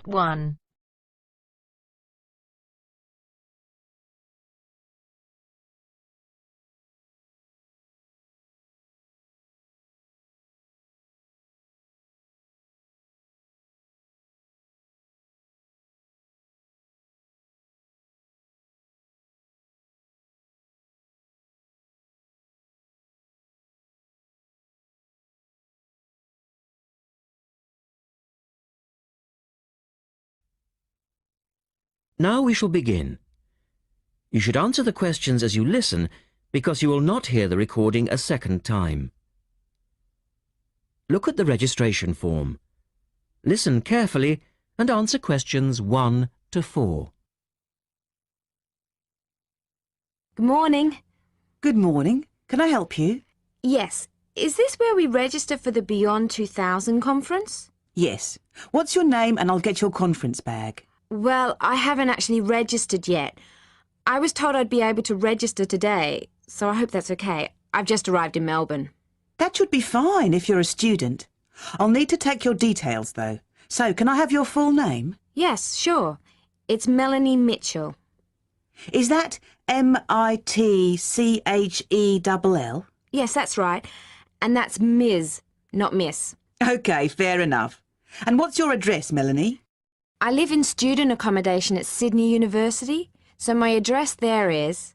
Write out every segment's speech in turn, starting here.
Part 1. Now we shall begin. You should answer the questions as you listen because you will not hear the recording a second time. Look at the registration form. Listen carefully and answer questions 1 to 4. Good morning. Good morning. Can I help you? Yes. Is this where we register for the Beyond 2000 conference? Yes. What's your name and I'll get your conference bag. Well, I haven't actually registered yet. I was told I'd be able to register today, so I hope that's okay. I've just arrived in Melbourne. That should be fine if you're a student. I'll need to take your details though. So, can I have your full name? Yes, sure. It's Melanie Mitchell. Is that M-I-T-C-H-E-L-L? Yes, that's right. And that's Ms., not Miss. OK, fair enough. And what's your address, Melanie? I live in student accommodation at Sydney University, so my address there is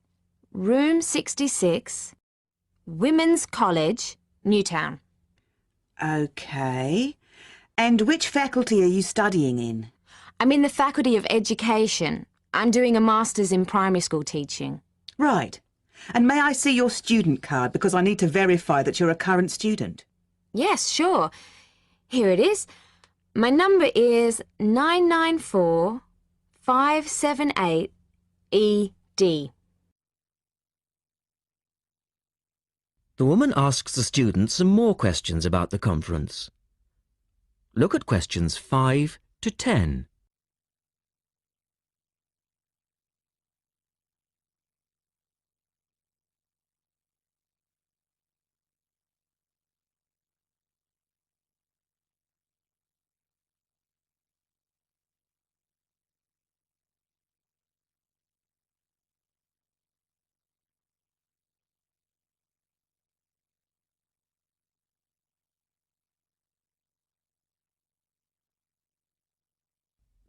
Room 66, Women's College, Newtown. OK. And which faculty are you studying in? I'm in the Faculty of Education. I'm doing a Master's in Primary School teaching. Right. And may I see your student card because I need to verify that you're a current student? Yes, sure. Here it is. My number is 994578ED. The woman asks the student some more questions about the conference. Look at questions 5 to 10.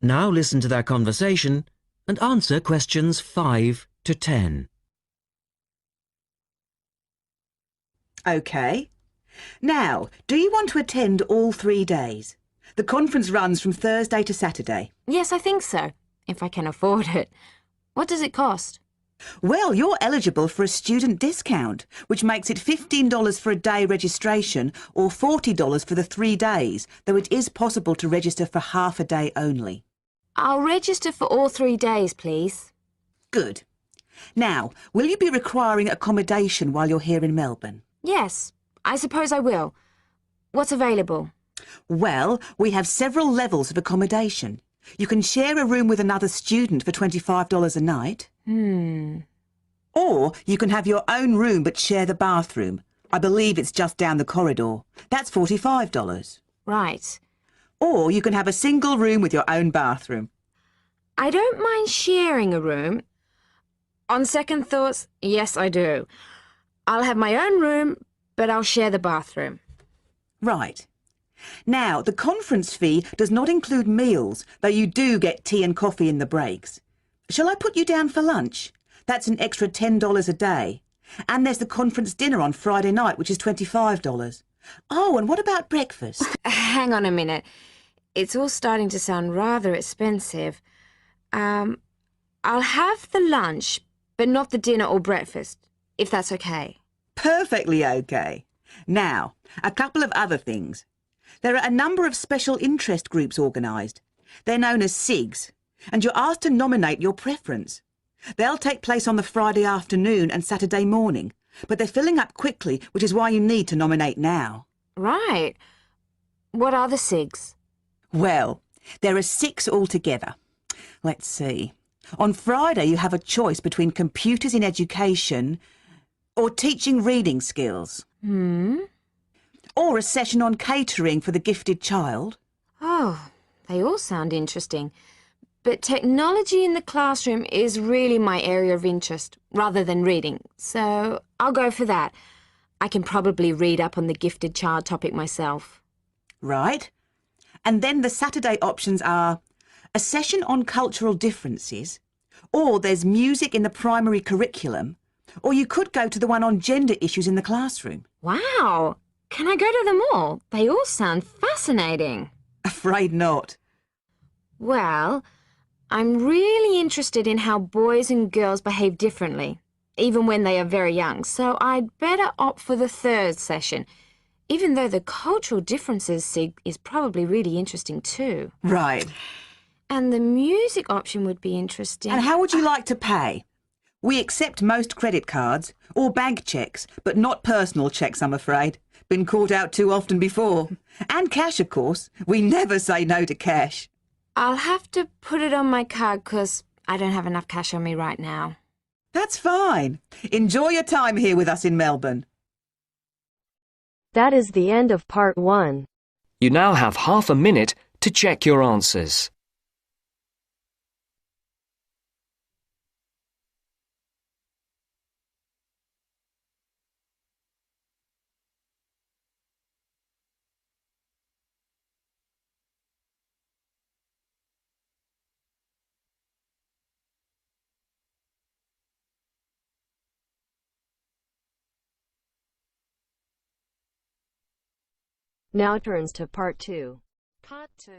Now listen to their conversation and answer questions 5 to 10. OK. Now, do you want to attend all 3 days? The conference runs from Thursday to Saturday. Yes, I think so, if I can afford it. What does it cost? Well, you're eligible for a student discount, which makes it $15 for a day registration or $40 for the 3 days, though it is possible to register for half a day only. I'll register for all 3 days, please. Good. Now, will you be requiring accommodation while you're here in Melbourne? Yes, I suppose I will. What's available? Well, we have several levels of accommodation. You can share a room with another student for $25 a night. Or you can have your own room but share the bathroom. I believe it's just down the corridor. That's $45. Right. Or you can have a single room with your own bathroom. I don't mind sharing a room. On second thoughts, yes, I do. I'll have my own room, but I'll share the bathroom. Right. Now, the conference fee does not include meals, though you do get tea and coffee in the breaks. Shall I put you down for lunch? That's an extra $10 a day. And there's the conference dinner on Friday night, which is $25. Oh, and what about breakfast? Hang on a minute. It's all starting to sound rather expensive. I'll have the lunch, but not the dinner or breakfast, if that's okay. Perfectly okay. Now, a couple of other things. There are a number of special interest groups organised. They're known as SIGs, and you're asked to nominate your preference. They'll take place on the Friday afternoon and Saturday morning, but they're filling up quickly, which is why you need to nominate now. Right. What are the SIGs? Well, there are 6 altogether. Let's see. On Friday you have a choice between computers in education or teaching reading skills. Or a session on catering for the gifted child. Oh, They all sound interesting. But technology in the classroom is really my area of interest, rather than reading. So I'll go for that. I can probably read up on the gifted child topic myself. Right. And then the Saturday options are a session on cultural differences, or there's music in the primary curriculum, or you could go to the one on gender issues in the classroom. Wow! Can I go to them all? They all sound fascinating. Afraid not. Well, I'm really interested in how boys and girls behave differently, even when they are very young, so I'd better opt for the third session, even though the cultural differences sig is probably really interesting too. Right. And the music option would be interesting. And how would you like to pay? We accept most credit cards or bank cheques, but not personal cheques, I'm afraid. Been caught out too often before. And cash, of course. We never say no to cash. I'll have to put it on my card because I don't have enough cash on me right now. That's fine. Enjoy your time here with us in Melbourne. That is the end of part 1. You now have half a minute to check your answers. Now turns to part 2. Part 2.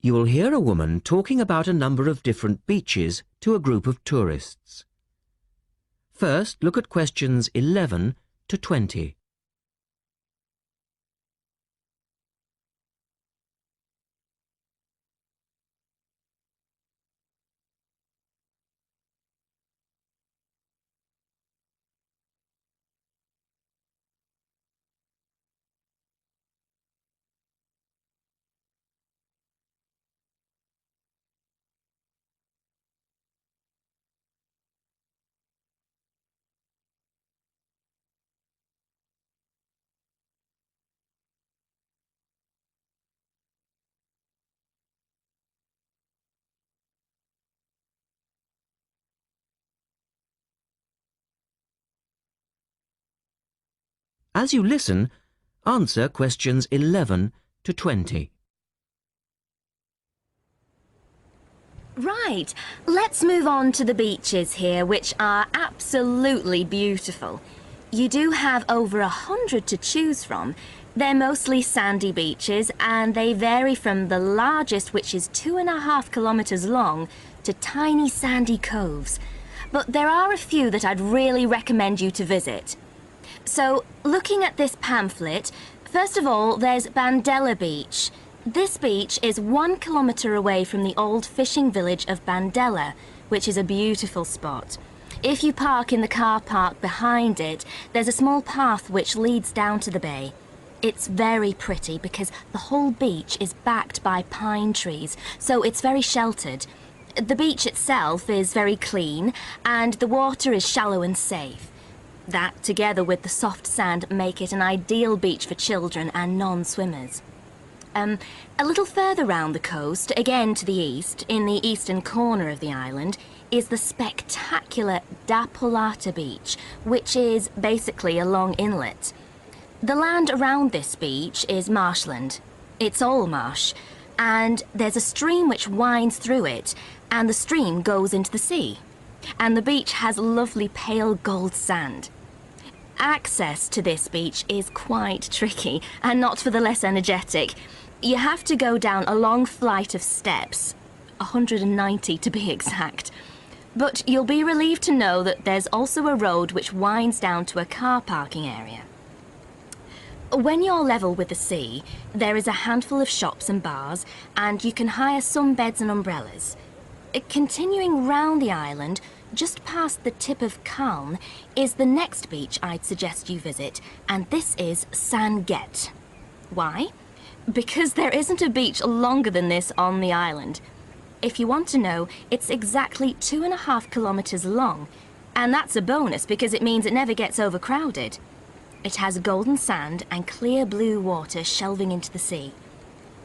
You will hear a woman talking about a number of different beaches to a group of tourists. First, look at questions 11 to 20. As you listen, answer questions 11 to 20. Right, let's move on to the beaches here, which are absolutely beautiful. You do have over 100 to choose from. They're mostly sandy beaches and they vary from the largest, which is 2.5 kilometres long, to tiny sandy coves. But there are a few that I'd really recommend you to visit. So, looking at this pamphlet, first of all, there's Bandella Beach. This beach is 1 kilometre away from the old fishing village of Bandella, which is a beautiful spot. If you park in the car park behind it, there's a small path which leads down to the bay. It's very pretty because the whole beach is backed by pine trees, so it's very sheltered. The beach itself is very clean and the water is shallow and safe. That, together with the soft sand, make it an ideal beach for children and non-swimmers. A little further round the coast, again to the east, in the eastern corner of the island, is the spectacular Da Polata Beach, which is basically a long inlet. The land around this beach is marshland. It's all marsh, and there's a stream which winds through it, and the stream goes into the sea. And the beach has lovely pale gold sand. Access to this beach is quite tricky, and not for the less energetic. You have to go down a long flight of steps, 190 to be exact. But you'll be relieved to know that there's also a road which winds down to a car parking area. When you're level with the sea, there is a handful of shops and bars, and you can hire some beds and umbrellas. Continuing round the island, just past the tip of Calne, is the next beach I'd suggest you visit, and this is San Get. Why? Because there isn't a beach longer than this on the island. If you want to know, it's exactly 2.5 kilometres long, and that's a bonus because it means it never gets overcrowded. It has golden sand and clear blue water shelving into the sea.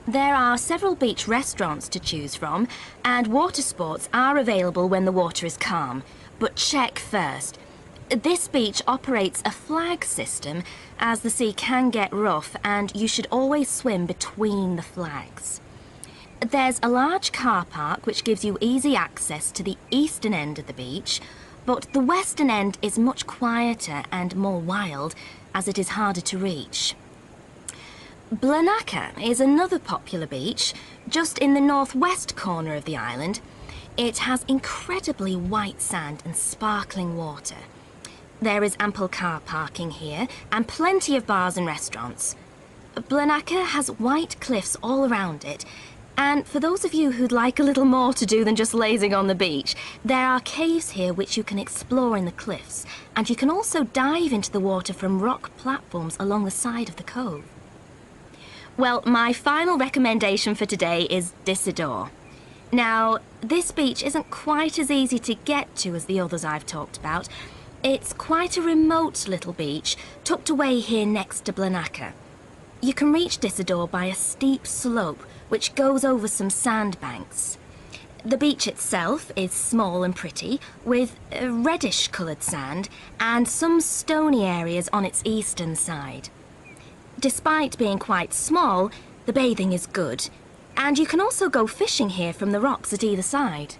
There are several beach restaurants to choose from, and water sports are available when the water is calm. But check first. This beach operates a flag system, as the sea can get rough, and you should always swim between the flags. There's a large car park which gives you easy access to the eastern end of the beach, but the western end is much quieter and more wild, as it is harder to reach. Blanaka is another popular beach, just in the northwest corner of the island. It has incredibly white sand and sparkling water. There is ample car parking here and plenty of bars and restaurants. Blanaka has white cliffs all around it, and for those of you who'd like a little more to do than just lazing on the beach, there are caves here which you can explore in the cliffs, and you can also dive into the water from rock platforms along the side of the cove. Well, my final recommendation for today is Disador. Now, this beach isn't quite as easy to get to as the others I've talked about. It's quite a remote little beach, tucked away here next to Blanaka. You can reach Disador by a steep slope, which goes over some sandbanks. The beach itself is small and pretty, with reddish-coloured sand and some stony areas on its eastern side. Despite being quite small, the bathing is good, and you can also go fishing here from the rocks at either side.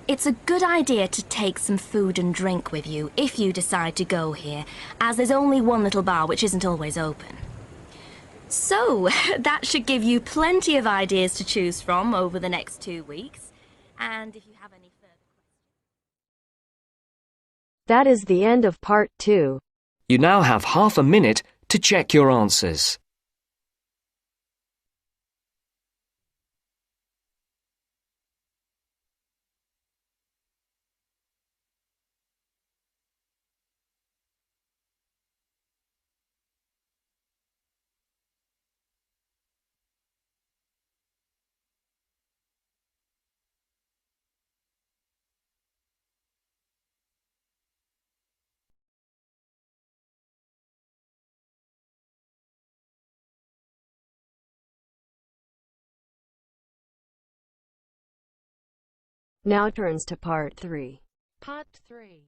It's a good idea to take some food and drink with you if you decide to go here, as there's only one little bar which isn't always open. So, that should give you plenty of ideas to choose from over the next 2 weeks, and if you have any further questions... That is the end of part 2. You now have half a minute to check your answers. Now turns to part 3. Part 3.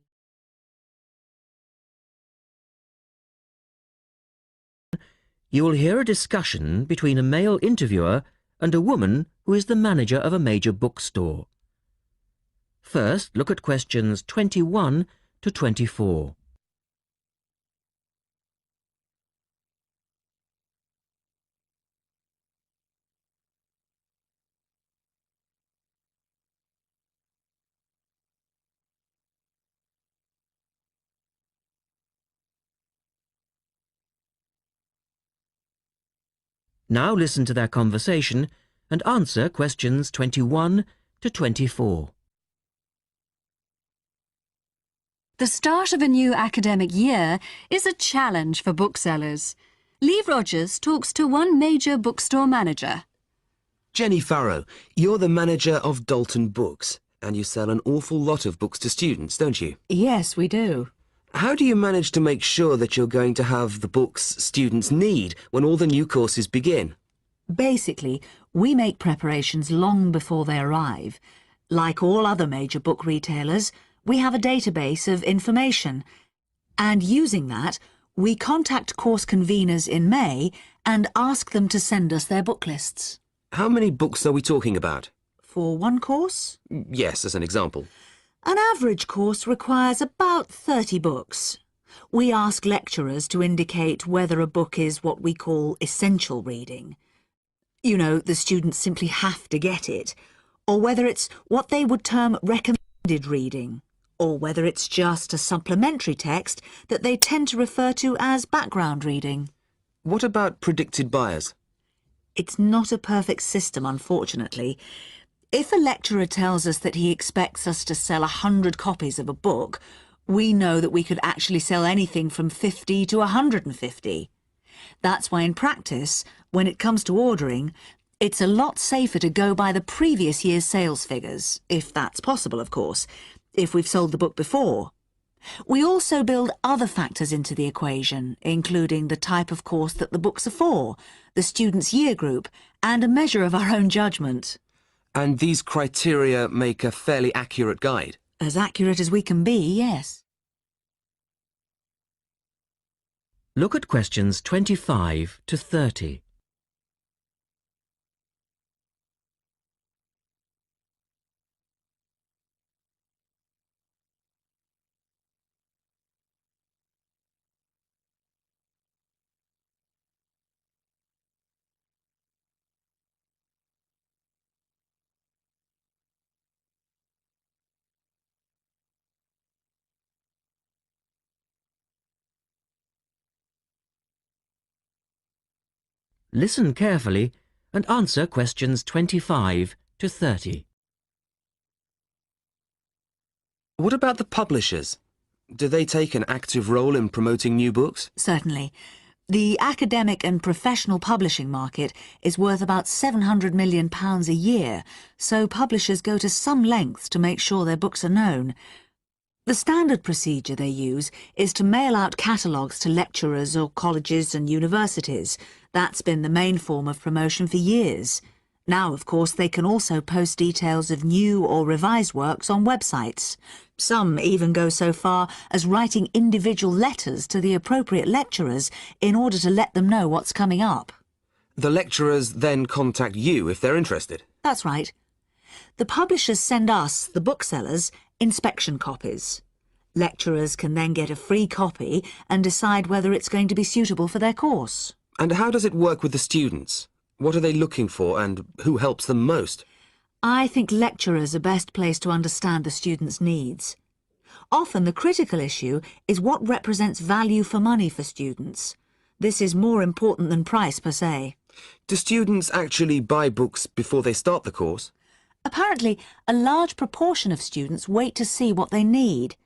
You will hear a discussion between a male interviewer and a woman who is the manager of a major bookstore. First, look at questions 21 to 24. Now listen to their conversation and answer questions 21 to 24. The start of a new academic year is a challenge for booksellers. Lee Rogers talks to one major bookstore manager. Jenny Farrow, you're the manager of Dalton Books, and you sell an awful lot of books to students, don't you? Yes, we do. How do you manage to make sure that you're going to have the books students need when all the new courses begin? Basically, we make preparations long before they arrive. Like all other major book retailers, we have a database of information, and using that, we contact course conveners in May and ask them to send us their book lists. How many books are we talking about? For one course? Yes, as an example. An average course requires about 30 books. We ask lecturers to indicate whether a book is what we call essential reading. You know, the students simply have to get it, or whether it's what they would term recommended reading, or whether it's just a supplementary text that they tend to refer to as background reading. What about predicted buyers? It's not a perfect system, unfortunately. If a lecturer tells us that he expects us to sell 100 copies of a book, we know that we could actually sell anything from 50 to 150. That's why in practice, when it comes to ordering, it's a lot safer to go by the previous year's sales figures, if that's possible, of course, if we've sold the book before. We also build other factors into the equation, including the type of course that the books are for, the student's year group, and a measure of our own judgment. And these criteria make a fairly accurate guide? As accurate as we can be, yes. Look at questions 25 to 30. Listen carefully and answer questions 25 to 30. What about the publishers? Do they take an active role in promoting new books? Certainly. The academic and professional publishing market is worth about £700 million a year, so publishers go to some lengths to make sure their books are known. The standard procedure they use is to mail out catalogues to lecturers or colleges and universities. That's been the main form of promotion for years. Now, of course, they can also post details of new or revised works on websites. Some even go so far as writing individual letters to the appropriate lecturers in order to let them know what's coming up. The lecturers then contact you if they're interested? That's right. The publishers send us, the booksellers, inspection copies. Lecturers can then get a free copy and decide whether it's going to be suitable for their course. And how does it work with the students? What are they looking for and who helps them most? I think lecturers are best placed to understand the students' needs. Often the critical issue is what represents value for money for students. This is more important than price per se. Do students actually buy books before they start the course? Apparently, a large proportion of students wait to see what they need.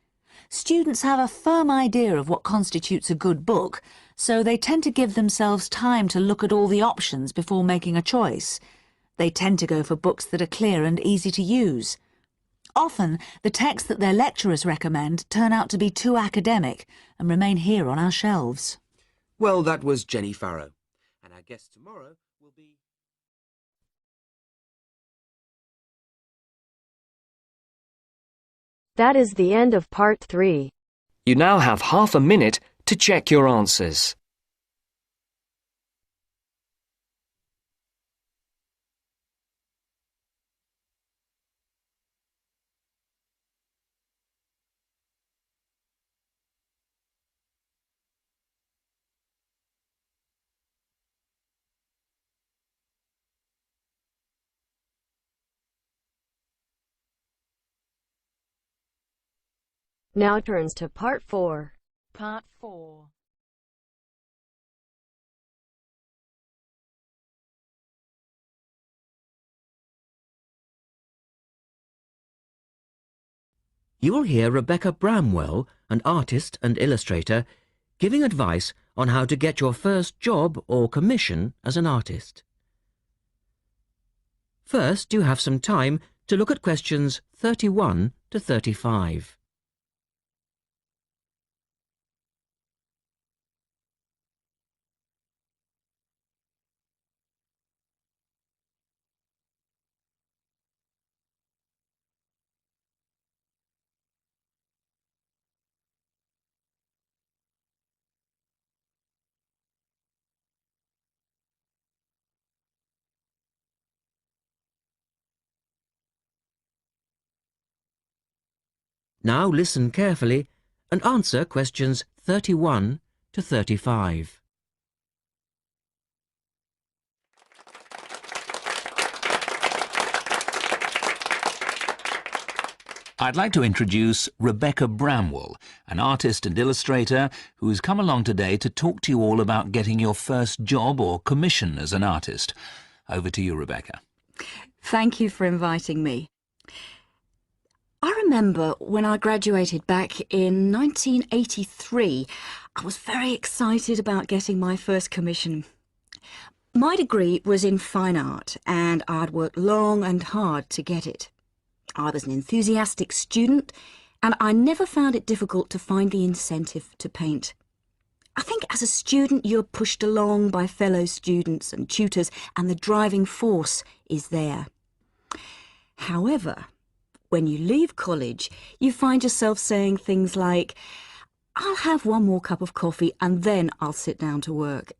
Students have a firm idea of what constitutes a good book, so they tend to give themselves time to look at all the options before making a choice. They tend to go for books that are clear and easy to use. Often, the texts that their lecturers recommend turn out to be too academic and remain here on our shelves. Well, that was Jenny Farrow. And our guest tomorrow will be... That is the end of part 3. You now have half a minute to check your answers. Now turns to part 4. Part 4. You will hear Rebecca Bramwell, an artist and illustrator, giving advice on how to get your first job or commission as an artist. First, you have some time to look at questions 31 to 35. Now listen carefully and answer questions 31 to 35. I'd like to introduce Rebecca Bramwell, an artist and illustrator who's come along today to talk to you all about getting your first job or commission as an artist. Over to you, Rebecca. Thank you for inviting me. I remember when I graduated back in 1983, I was very excited about getting my first commission. My degree was in fine art, and I'd worked long and hard to get it. I was an enthusiastic student, and I never found it difficult to find the incentive to paint. I think as a student you're pushed along by fellow students and tutors, and the driving force is there. However, when you leave college, you find yourself saying things like, I'll have one more cup of coffee and then I'll sit down to work.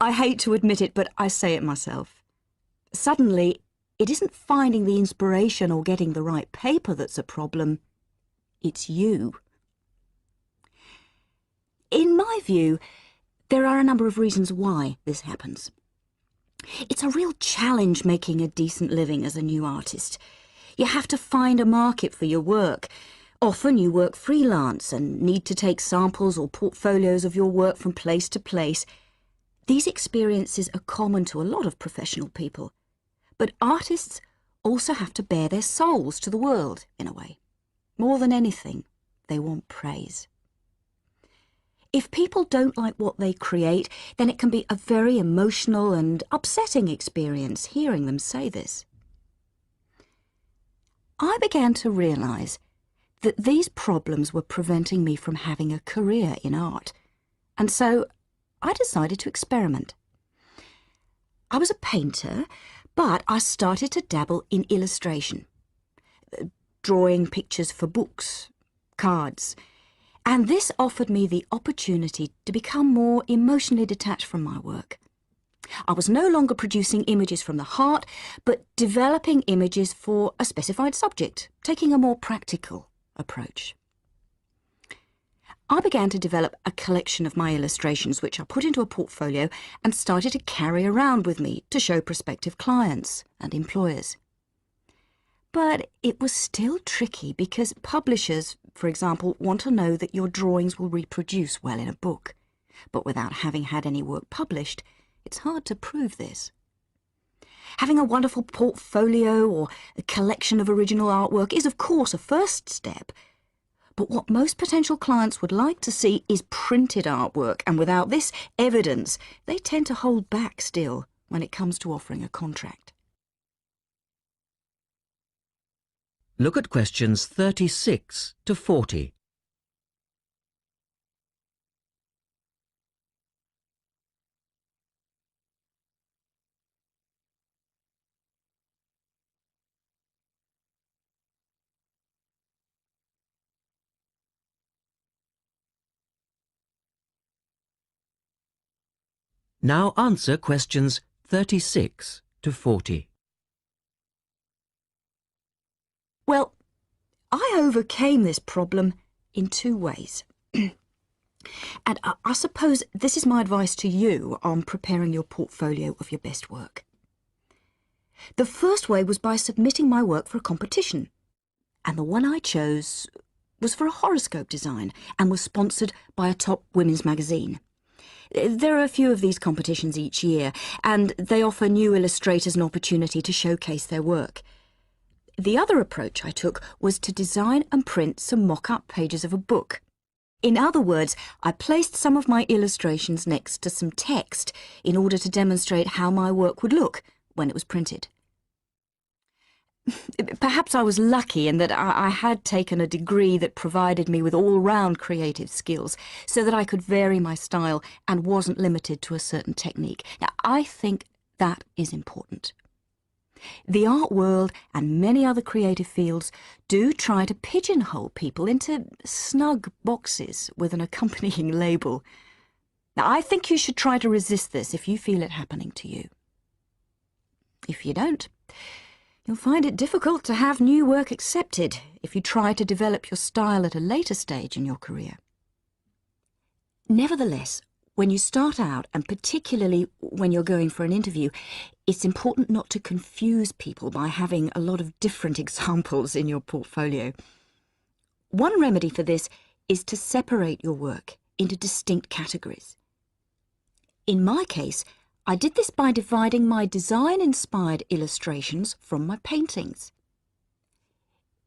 I hate to admit it, but I say it myself. Suddenly, it isn't finding the inspiration or getting the right paper that's a problem. It's you. In my view, there are a number of reasons why this happens. It's a real challenge making a decent living as a new artist. You have to find a market for your work. Often you work freelance and need to take samples or portfolios of your work from place to place. These experiences are common to a lot of professional people. But artists also have to bare their souls to the world, in a way. More than anything, they want praise. If people don't like what they create, then it can be a very emotional and upsetting experience hearing them say this. I began to realise that these problems were preventing me from having a career in art, and so I decided to experiment. I was a painter, but I started to dabble in illustration, drawing pictures for books, cards, and this offered me the opportunity to become more emotionally detached from my work. I was no longer producing images from the heart, but developing images for a specified subject, taking a more practical approach. I began to develop a collection of my illustrations, which I put into a portfolio and started to carry around with me to show prospective clients and employers. But it was still tricky because publishers, for example, want to know that your drawings will reproduce well in a book. But without having had any work published, it's hard to prove this. Having a wonderful portfolio or a collection of original artwork is, of course, a first step. But what most potential clients would like to see is printed artwork, and without this evidence, they tend to hold back still when it comes to offering a contract. Look at questions 36 to 40. Now answer questions 36 to 40. Well, I overcame this problem in two ways. And I suppose this is my advice to you on preparing your portfolio of your best work. The first way was by submitting my work for a competition. And the one I chose was for a horoscope design and was sponsored by a top women's magazine. There are a few of these competitions each year, and they offer new illustrators an opportunity to showcase their work. The other approach I took was to design and print some mock-up pages of a book. In other words, I placed some of my illustrations next to some text in order to demonstrate how my work would look when it was printed. Perhaps I was lucky in that I had taken a degree that provided me with all-round creative skills so that I could vary my style and wasn't limited to a certain technique. Now, I think that is important. The art world and many other creative fields do try to pigeonhole people into snug boxes with an accompanying label. Now, I think you should try to resist this if you feel it happening to you. If you don't, you'll find it difficult to have new work accepted if you try to develop your style at a later stage in your career. Nevertheless, when you start out, and particularly when you're going for an interview, it's important not to confuse people by having a lot of different examples in your portfolio. One remedy for this is to separate your work into distinct categories. In my case, I did this by dividing my design-inspired illustrations from my paintings.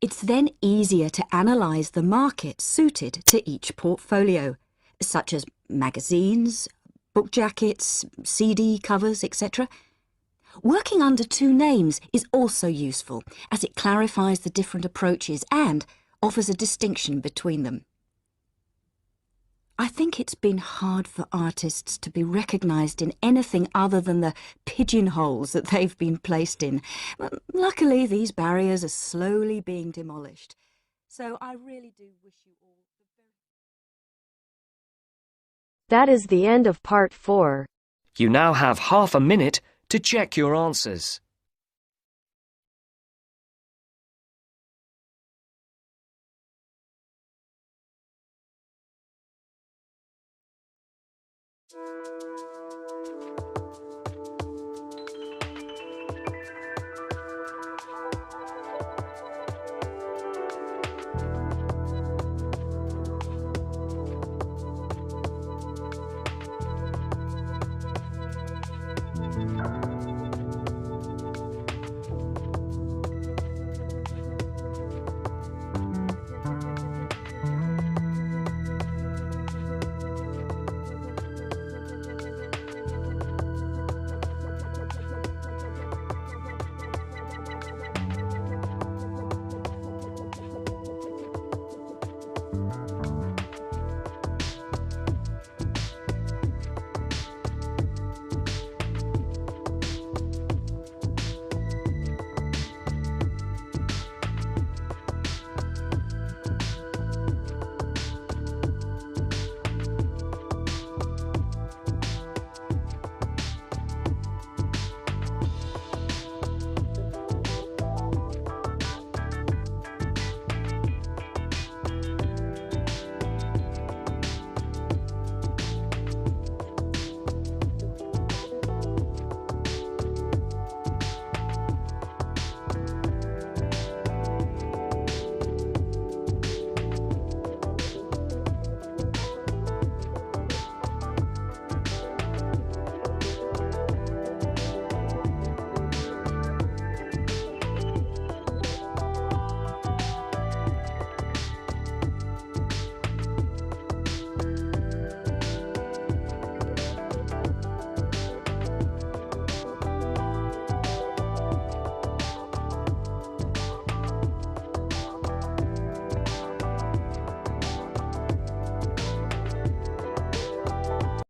It's then easier to analyse the market suited to each portfolio, such as magazines, book jackets, CD covers, etc. Working under two names is also useful, as it clarifies the different approaches and offers a distinction between them. I think it's been hard for artists to be recognised in anything other than the pigeonholes that they've been placed in. Luckily, these barriers are slowly being demolished. So I really do wish you all the very... That is the end of part 4. You now have half a minute to check your answers.